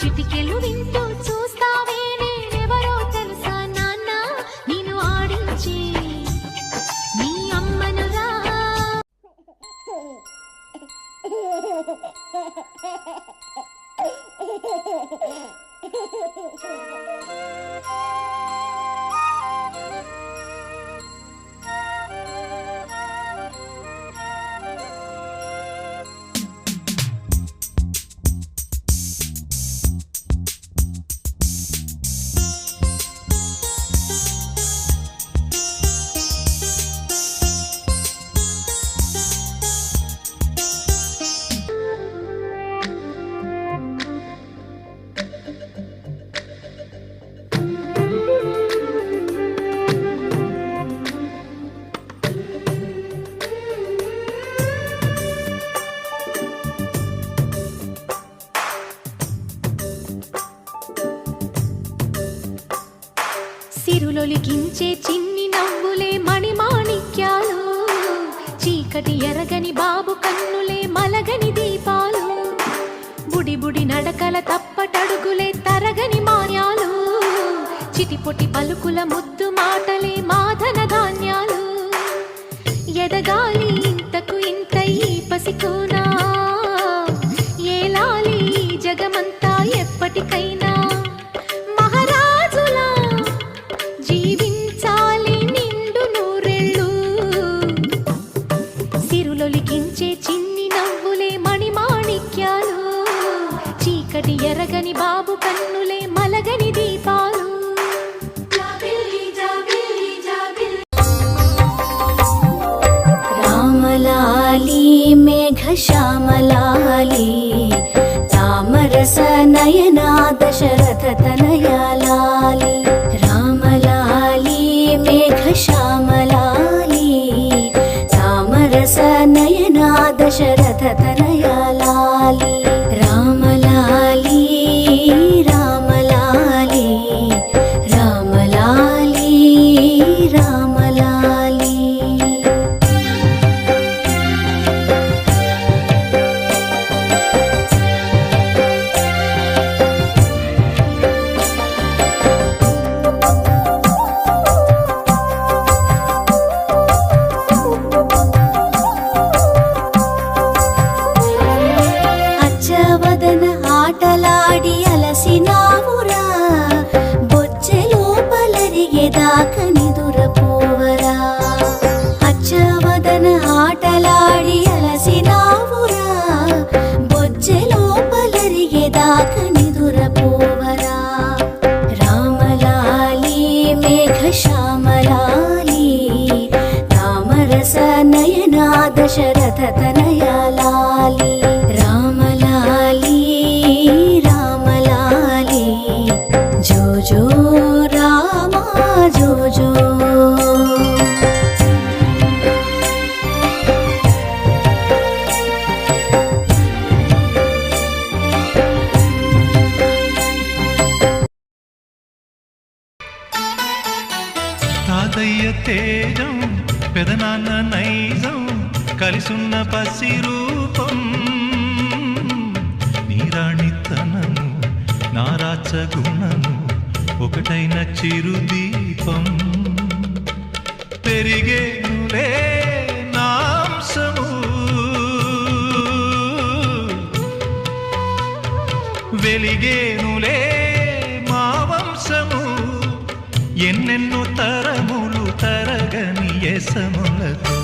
చిటికెలు వింటూ చూస్తావే నేనెవరో తెలుసా నాన్న నిన్ను ఆడించి నీ అమ్మనురా. సిరులొలికించే చిన్ని నవ్వులే మణిమాణిక్యాలు, చీకటి ఎరగని బాబు కన్నులే మలగని దీపాలు, బుడి బుడి నడకల తప్పటడుగులే తరగని మాన్యాలు, చిటిపొటి పలుకుల ముద్దు మాటలే మాధన ధాన్యాలు. ఎదగాలి ఇంతకు ఇంత ఈ పసికోనా, ఏలాలి జగమంతా ఎప్పటికైనా, మహారాజులా జీవించాలి నిండు నూరెళ్ళు. సిరులొలికించే చిన్ని నవ్వులే మణిమాణిక్యాలు, చీకటి ఎరగని బాబు కన్నులే మలగని దీపాలు. రామలాలి మేఘశ్యామలాలి తామరస నయనా దశరథ తనయాలాలి. రామలాలి మేఘశ్యామలాలి తామరస నయనా దశరథ తనయాలాలి. రామలాలి రామలాలి రామలాలి రామలాలి. అచ్చవదన ఆటలాడి అలసినావురా, బొచ్చె లోపలరిగేదాక నిదురపోవరా. అచ్చవదన ఆటలాడి అలసినావురా, బొచ్చె లోపలరిగేదాక నిదురపోవరా. రామలాలి మేఘశ్యామలాలి తామరస నయనా దశరథ తనయాలాలి. రామలాలి రామలాలి జో జో రామ జో జో. తాతయ్య తేజం పెదనాన్న నైజం కలిసున్న పసి రూపం, నీరాణితనము నారాచ గుణము ఒకటైన చిరుదీపం. పెరిగేనులే నాంసము వెలిగేనులే మా వంశము, ఎన్నెన్నో తరములు తరగని యసములతో